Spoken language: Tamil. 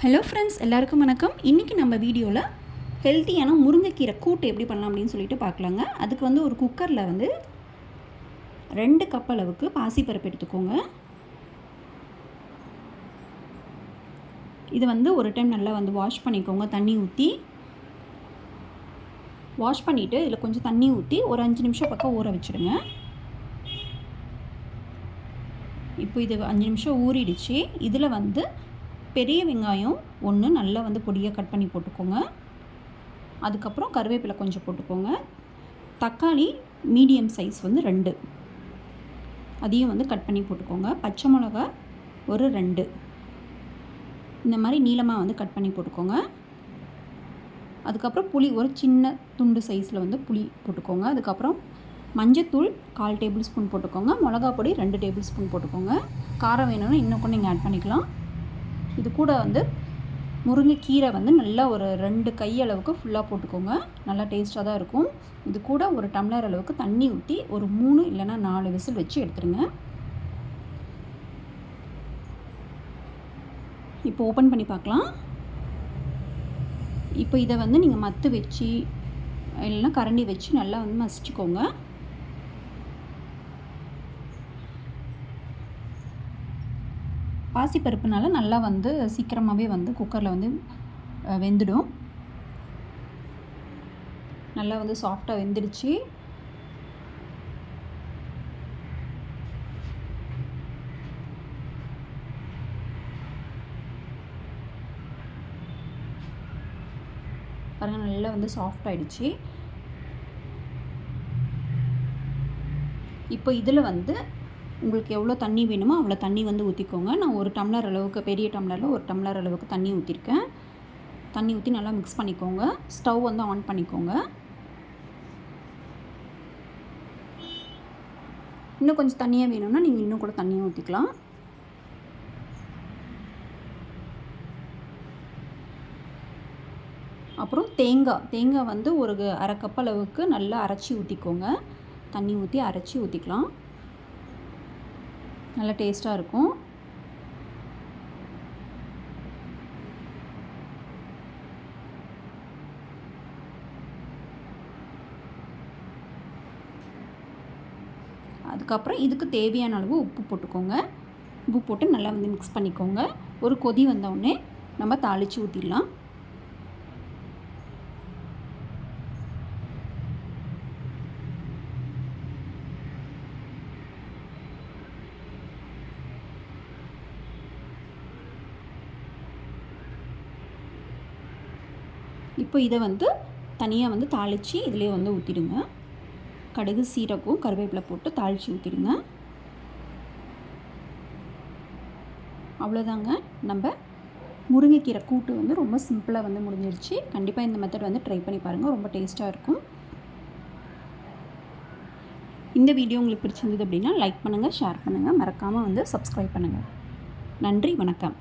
ஹலோ ஃப்ரெண்ட்ஸ், எல்லாருக்கும் வணக்கம். இன்றைக்கி நம்ம வீடியோவில் ஹெல்த்தியான முருங்கைக்கீரை கூட்டு எப்படி பண்ணலாம் அப்படின்னு சொல்லிட்டு பார்க்கலாங்க. அதுக்கு வந்து ஒரு குக்கரில் வந்து 2 கப் அளவுக்கு பாசிப்பருப்பு எடுத்துக்கோங்க. இது வந்து ஒரு டைம் நல்லா வந்து வாஷ் பண்ணிக்கோங்க. தண்ணி ஊற்றி வாஷ் பண்ணிவிட்டு இதில் கொஞ்சம் தண்ணி ஊற்றி ஒரு 5 நிமிஷம் பக்கம் ஊற வச்சுடுங்க. இப்போ இது 5 நிமிஷம் ஊறிடுச்சு. இதில் வந்து பெரிய வெங்காயம் 1 நல்லா வந்து பொடியாக கட் பண்ணி போட்டுக்கோங்க. அதுக்கப்புறம் கருவேப்பிலை கொஞ்சம் போட்டுக்கோங்க. தக்காளி மீடியம் சைஸ் வந்து 2, அதையும் வந்து கட் பண்ணி போட்டுக்கோங்க. பச்சை மிளகா ஒரு 2, இந்த மாதிரி நீளமாக வந்து கட் பண்ணி போட்டுக்கோங்க. அதுக்கப்புறம் புளி ஒரு சின்ன துண்டு சைஸில் வந்து புளி போட்டுக்கோங்க. அதுக்கப்புறம் மஞ்சத்தூள் 1/4 டேபிள் ஸ்பூன் போட்டுக்கோங்க. மிளகா பொடி 2 டேபிள் ஸ்பூன் போட்டுக்கோங்க. காரம் வேணும்னா இன்னும் கூட நீங்கள் ஆட் பண்ணிக்கலாம். இது கூட வந்து முருங்கைக்கீரை வந்து நல்லா ஒரு 2 கையளவுக்கு ஃபுல்லாக போட்டுக்கோங்க. நல்லா டேஸ்ட்டாக தான் இருக்கும். இது கூட ஒரு டம்ளர் அளவுக்கு தண்ணி ஊற்றி ஒரு 3 இல்லைனா 4 விசில் வச்சு எடுத்துருங்க. இப்போ ஓப்பன் பண்ணி பார்க்கலாம். இப்போ இதை வந்து நீங்கள் மத்து வச்சு இல்லைன்னா கரண்டி வச்சு நல்லா வந்து மசிச்சுக்கோங்க. பாசிப்பருப்புனால நல்லா வந்து சீக்கிரமாகவே வந்து குக்கரில் வந்து வெந்துடும். நல்லா வந்து சாஃப்டாக வெந்துடுச்சு. பாருங்கள், நல்லா வந்து சாஃப்ட் ஆகிடுச்சு. இப்போ இதில் வந்து உங்களுக்கு எவ்வளோ தண்ணி வேணுமோ அவ்வளோ தண்ணி வந்து ஊற்றிக்கோங்க. நான் ஒரு டம்ளர் அளவுக்கு, பெரிய டம்ளரில் ஒரு டம்ளர் அளவுக்கு தண்ணி ஊற்றிருக்கேன். தண்ணி ஊற்றி நல்லா மிக்ஸ் பண்ணிக்கோங்க. ஸ்டவ் வந்து ஆன் பண்ணிக்கோங்க. இன்னும் கொஞ்சம் தண்ணியாக வேணும்னா நீங்கள் இன்னும் கூட தண்ணியாக ஊற்றிக்கலாம். அப்புறம் தேங்காய் வந்து ஒரு 1/2 கப் அளவுக்கு நல்லா அரைச்சி ஊற்றிக்கோங்க. தண்ணி ஊற்றி அரைச்சி ஊற்றிக்கலாம். நல்லா டேஸ்ட்டாக இருக்கும். அதுக்கப்புறம் இதுக்கு தேவையான அளவு உப்பு போட்டுக்கோங்க. உப்பு போட்டு நல்லா வந்து மிக்ஸ் பண்ணிக்கோங்க. ஒரு கொதி வந்தவுடனே நம்ம தாளித்து ஊற்றிடலாம். இப்போ இதை வந்து தனியாக வந்து தாளித்து இதிலே வந்து ஊற்றிடுங்க. கடுகு, சீரகம், கருவேப்பிலை போட்டு தாளித்து ஊற்றிடுங்க. அவ்வளோதாங்க, நம்ம முருங்கைக்கீரை கூட்டு வந்து ரொம்ப சிம்பிளாக வந்து முடிஞ்சிருச்சு. கண்டிப்பாக இந்த மெத்தட் வந்து ட்ரை பண்ணி பாருங்கள். ரொம்ப டேஸ்ட்டாக இருக்கும். இந்த வீடியோ உங்களுக்கு பிடிச்சிருந்தது அப்படின்னா லைக் பண்ணுங்கள், ஷேர் பண்ணுங்கள், மறக்காமல் வந்து சப்ஸ்கிரைப் பண்ணுங்கள். நன்றி, வணக்கம்.